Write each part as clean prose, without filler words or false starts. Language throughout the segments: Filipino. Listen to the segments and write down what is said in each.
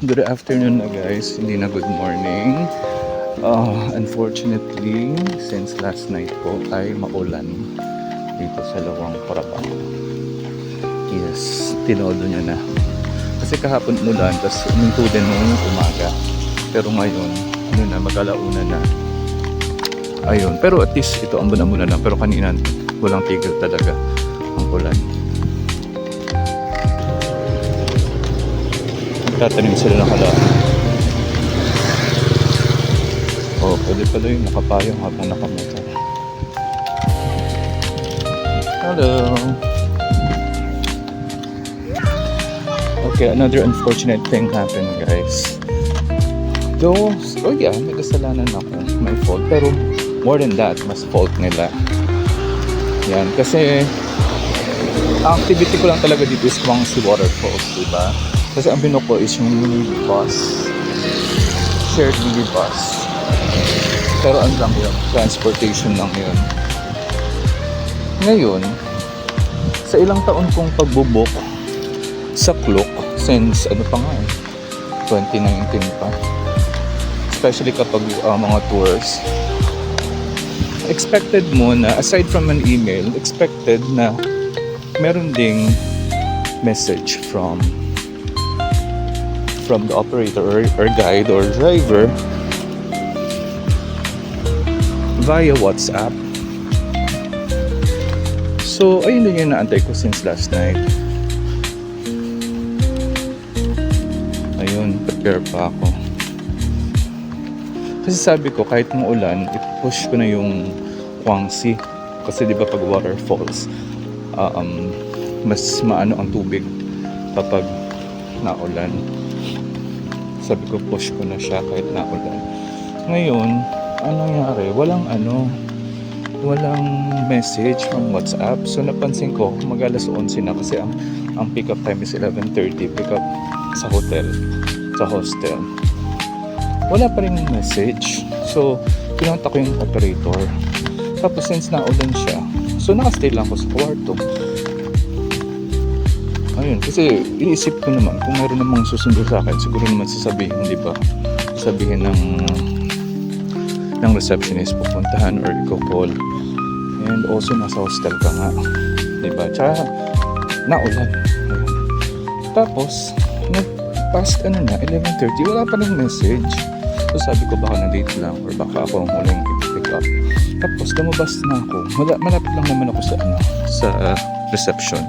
good afternoon na guys, hindi na good morning. Unfortunately, since last night po ay maulan dito sa Lawang Parabang. Yes, tinodo niya na. Kasi kahapon umulan, tapos uminto din nung umaga. Pero ngayon, ano na, mag-alauna na. Ayun, pero at least ito ang muna na. Pero kanina, walang tigil talaga ang ulan. Tatanim sila ng halaman. Pwede pala yung nakapayong habang nakamotor. Hello! Okay, another unfortunate thing happened guys. Though, yeah, may kasalanan ako. My fault. Pero more than that, mas fault nila. Yan, kasi ang activity ko lang talaga dito is Huangsi Waterfalls, diba? Kasi ang binook ko is yung mini bus. Shared mini bus. Pero ano lang yun, transportation lang yun. Ngayon, sa ilang taon kong pagbubuk sa Klook, since ano pa nga 2019 pa. Especially kapag mga tours. Expected mo na, aside from an email, expected na meron ding message from the operator or guide or driver via WhatsApp. So, ayun din yung naantay ko since last night. Ayun, prepare pa ako. Kasi sabi ko, kahit maulan, i-push ko na yung Huangsi. Kasi di ba pag waterfalls, mas maano ang tubig kapag naulan. Sabi ko, push ko na siya kahit naulan. Ngayon, anong nangyari? Walang message from WhatsApp. So napansin ko, mag-alas 11 na kasi ang pick up time is 11:30. Pick up sa hotel, sa hostel. Wala pa rin message. So, pinunta ko yung operator. Tapos since naulan siya, so nakastay lang ako sa kwarto. Ayun, kasi iniisip ko naman kung mayroon namang susundo sa akin, siguro naman sasabihin, di ba? Sasabihin ng receptionist, pupuntahan or i-call. And also nasa hostel ka nga, di ba? Tsaka naulan. Ayun. Tapos past 11:30, wala pa rin message. So sabi ko baka na-date lang or baka ako ang huling i-pick up. Tapos lumabas na ako. Malapit lang naman ako sa reception.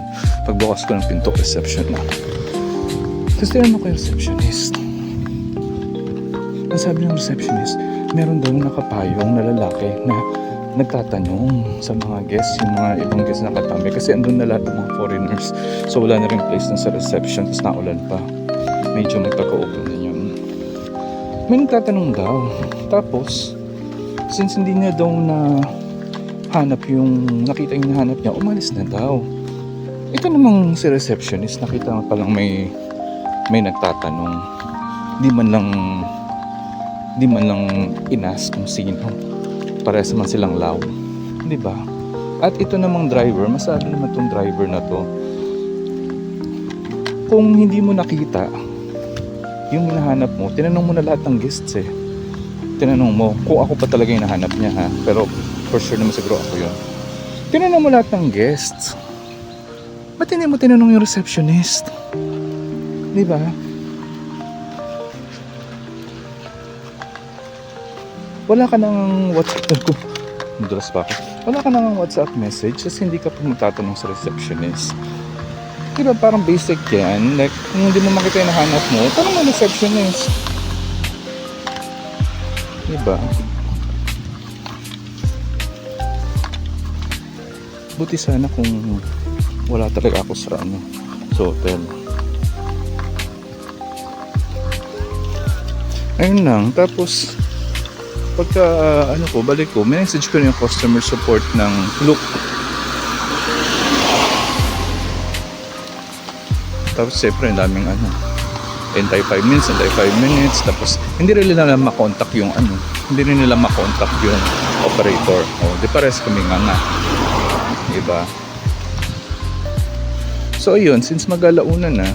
Pagbukas ko ng pinto, reception na. Tapos tinanong ko yung receptionist. Ang sabi ng receptionist, meron daw nakapayong na lalaki na nagtatanong sa mga guests, yung mga ibang guests na katambay. Kasi andun na lahat ng mga foreigners. So wala na rin place na sa reception. Tapos naulan pa. Medyo may pagka-open na yun. May nagtatanong daw. Tapos, since hindi niya daw nakita yung nahanap niya, umalis na daw. Ito namang si receptionist, nakita nga palang may nagtatanong. Di man lang inas kung sino. Parehas man silang law. Di ba? At ito namang driver, masabi naman tong driver na to, kung hindi mo nakita yung hinahanap mo, tinanong mo na lahat ng guests eh. Tinanong mo, kung ako pa talaga yung hinahanap niya ha, pero for sure naman siguro ako yun. Tinanong mo lahat ng guests. Ba't hindi mo tinanong yung receptionist? Di ba? Wala ka nang WhatsApp ko. Madulas pa ako. Wala ka nang WhatsApp message kasi hindi ka pa magtatanong sa receptionist. Diba parang basic yan? Like, kung hindi mo makita yung nahanap mo, tanong mo receptionist. Diba? Buti sana kung wala talaga ako sa hotel. Ayun lang. Tapos pagka balik ko, message ko yung customer support ng Klook. Tapos siyempre ang daming entay 5 minutes, tapos hindi rin nila makontak yung operator. Di pares kami nga. Diba? So ayun, since mag-alauna na,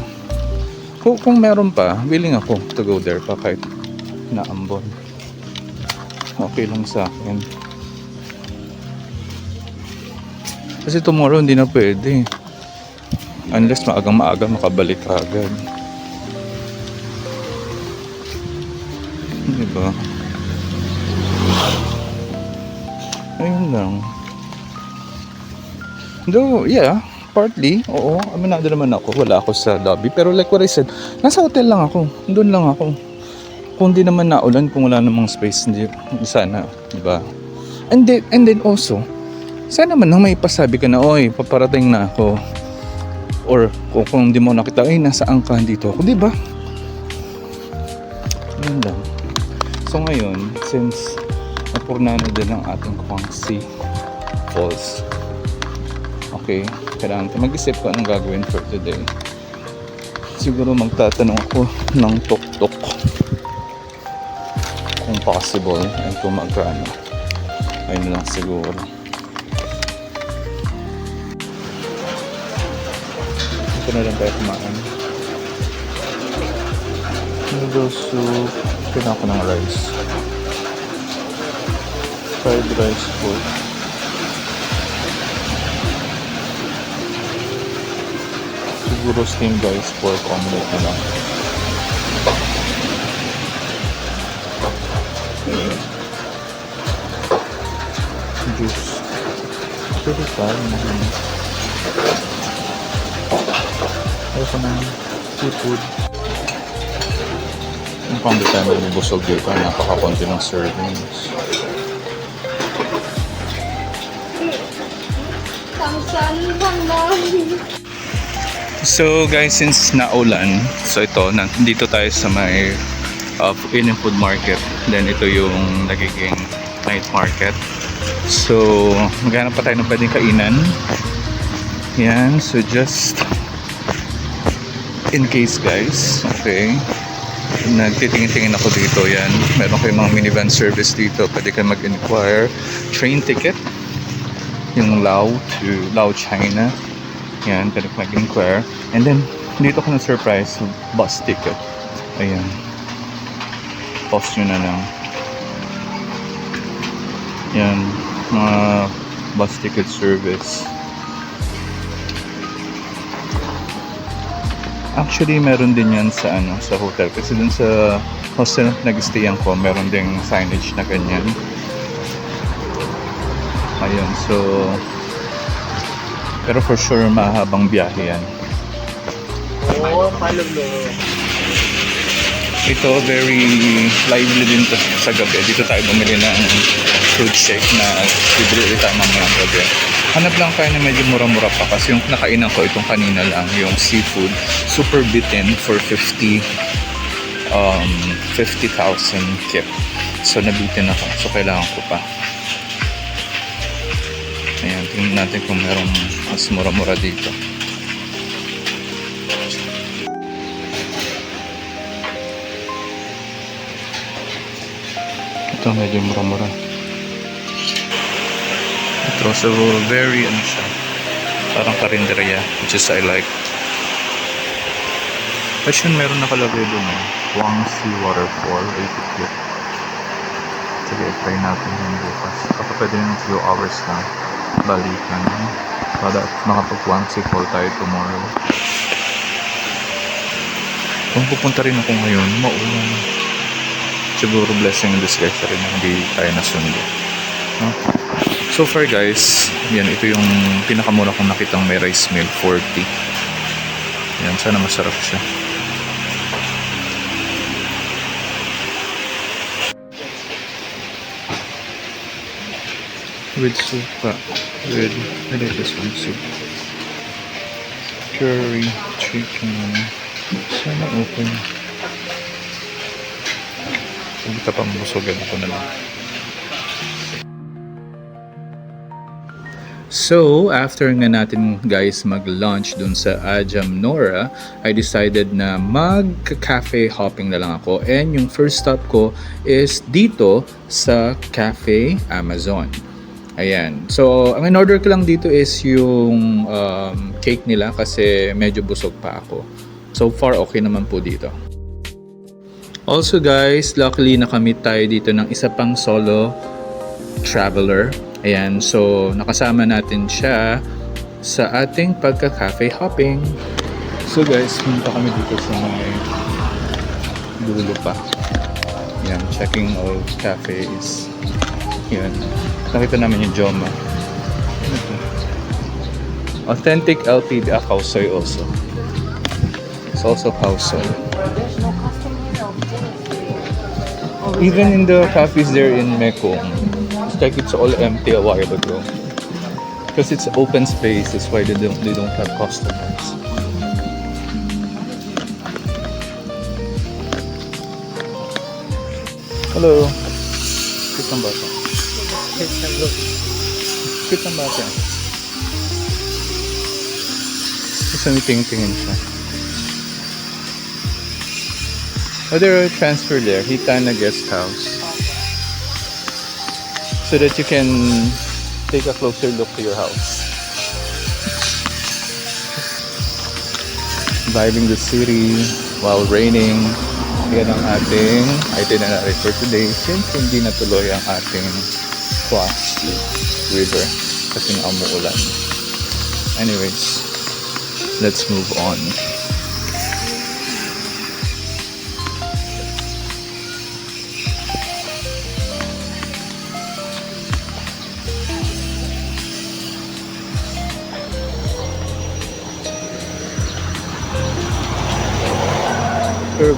Kung meron pa, willing ako to go there pa kahit na Ambon. Okay lang sa akin. Kasi tomorrow hindi na pwede. Unless maaga makabalik ka agad. Diba? Ayun lang. Though, yeah, partly, oo. Aminado naman ako. Wala ako sa lobby. Pero like what I said, nasa hotel lang ako. Doon lang ako. Kung di naman naulan, kung wala namang space, hindi, sana. Diba? And then also, sana man nang may pasabi ka na, oy, paparating na ako. Or kung di mo nakita, ay, nasaan ka dito ako. Diba? Yun lang. So ngayon, since napurnano din ang ating Huangsi Falls, okay, kailangan mag-isip ko anong gagawin for today. Siguro magtatanong ako ng tuk-tuk kung possible and kung magkano. Ayun lang siguro. Ito na lang tayo kumain. Noodle soup. Kailangan ko ng rice. Fried rice po. Siguro steamed rice pork omelette na lang. Juice. Pwede tayo naman. Ayoko ng seafood. Mukhang di tayo magbubusog dito. Napaka-konti ng servings. So guys, since naulan, so ito, nandito tayo sa may Indian food market. Then ito yung nagiging night market. So maghanap pa tayo ng pwedeng kainan. Yan, so just in case guys, okay, nagtitingin-tingin ako dito. Yan, meron kayong mga minivan service dito, pwede kayo mag-inquire. Train ticket, yung Lao to Lao, China. Yan, pwede kayo mag-inquire. And then dito ko na surprise bus ticket. Ayan, pause nyo na lang. Yan, mga bus ticket service. Actually, meron din yan sa sa hotel. Kasi dun sa hostel na nag-stayan ko, meron ding signage na ganyan. Ayun, so pero for sure, mahabang biyahe yan. Oh, palog mo. Ito, very lively din to sa gabi. Dito tayo bumili ng fruit shake na bibili tayo mamayang gabi. Hanap lang tayo na medyo mura-mura pa kasi yung nakainan ko itong kanina lang, yung seafood, super bitin for 50,000 kip. So nabitin ako. So kailangan ko pa. Ayan, tingnan natin kung merong mas mura-mura dito. Ito medyo mura-mura. Ito, so very siya, parang karinderya, which is I like. Kasi yun, meron nakalagay doon Huangsi Waterfall, 80 kip. Sige, try natin yung bukas. Kapag pwede yung 2 hours na balikan para makapag-Huangsi Fall tayo tomorrow. Kung pupunta rin ako ngayon, maulan. Siguro blessing in disguise rin na hindi tayo nasundo. So far guys, yan, ito yung pinakamura kong nakitang may rice meal, 40. Yan, sana masarap siya. With suka, with, I like this one, soup. Curry, chicken, sana open. Kung kita pa mabusogan ako na lang. So, after nga natin guys mag-lunch dun sa Ajam Nora, I decided na mag-cafe hopping na lang ako. And yung first stop ko is dito sa Cafe Amazon. Ayan. So, ang in-order ko lang dito is yung cake nila kasi medyo busog pa ako. So, So far, okay naman po dito. Also guys, luckily nakamit tayo dito ng isa pang solo traveler. Ayan, so nakasama natin siya sa ating pagka-cafe hopping. So guys, punta kami dito sa may dulo pa. Yan, checking all cafes. Yan, nakita namin yung Joma. Authentic LTD Kaw Soy also. It's also Kaw Soy. Even in the cafes there in Mekong, it's like it's all empty a while ago. Because it's open space, that's why they don't have customers. Hello. Cute ang bata. Cute ang bata. Isang tingin siya. Oh, there are transfer there. Hitana Guest House. So that you can take a closer look to your house. Vibing the city while raining. Yan ang ating itinerary for today. Siyempre hindi natuloy ang ating Quas River kasi nga umuulan. Anyways, let's move on.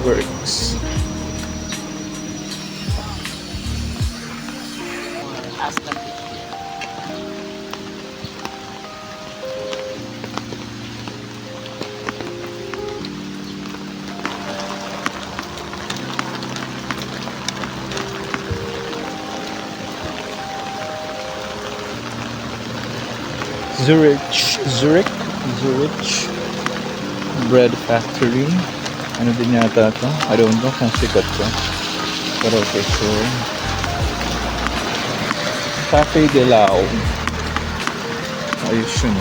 Works. Zurich Bread Factory. Ano din yata ito? I don't know kung sikat ko. Pero okay, sure. Cafe de Lao. Ayos yun.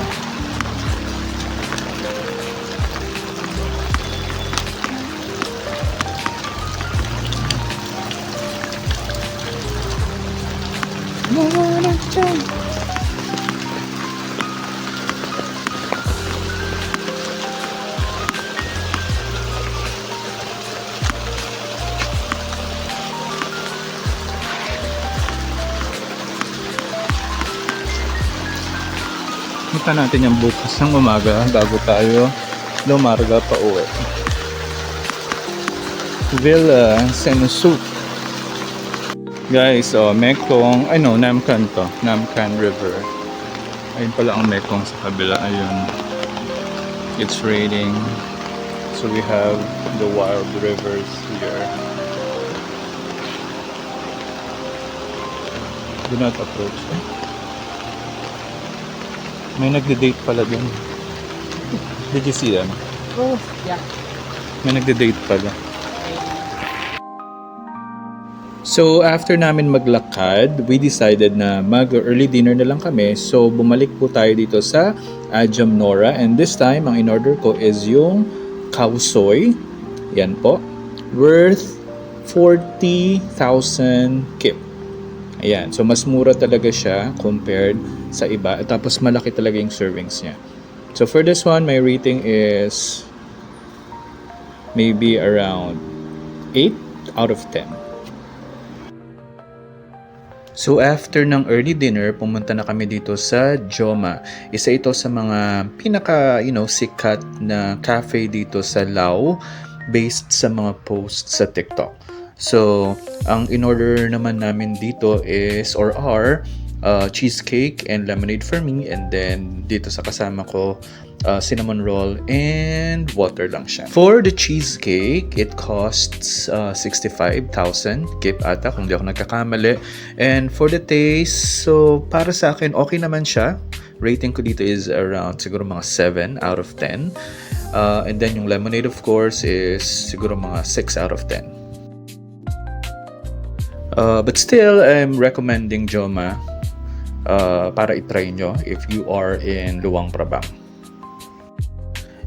Kita natin yung bukas ng umaga bago tayo lumarga pa uwi. Villa Senusuk. Guys, Mekong, Namkan to. Namkan River. Ayun pala ang Mekong sa kabila. Ayun. It's raining. So we have the wild rivers here. Do not approach them. May nagde-date pala dun. Did you see them? Oh, yeah. May nagde-date pala. So, after namin maglakad, we decided na mag-early dinner na lang kami. So, bumalik po tayo dito sa Ajam Nora. And this time, ang in-order ko is yung Kaw Soy. Yan po. Worth 40,000 kip. Ayan. So, mas mura talaga siya compared sa iba. At tapos, malaki talaga yung servings niya. So, for this one, my rating is maybe around 8 out of 10. So after ng early dinner, pumunta na kami dito sa Joma. Isa ito sa mga pinaka, sikat na cafe dito sa Lao based sa mga posts sa TikTok. So, ang in-order naman namin dito is cheesecake and lemonade for me, and then dito sa kasama ko cinnamon roll and water lang siya. For the cheesecake, it costs 65,000 kip ata kung di ako nagkakamali. And for the taste, so para sa akin okay naman siya. Rating ko dito is around siguro mga 7 out of 10. And then yung lemonade of course is siguro mga 6 out of 10. But still, I'm recommending Joma para itry nyo if you are in Luang Prabang.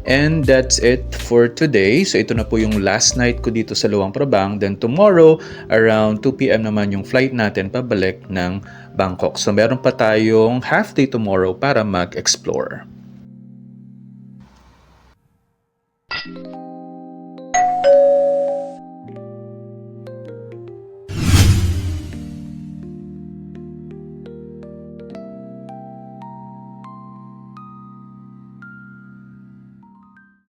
And that's it for today. So ito na po yung last night ko dito sa Luang Prabang. Then tomorrow, around 2 p.m. naman yung flight natin pabalik ng Bangkok. So meron pa tayong half day tomorrow para mag-explore.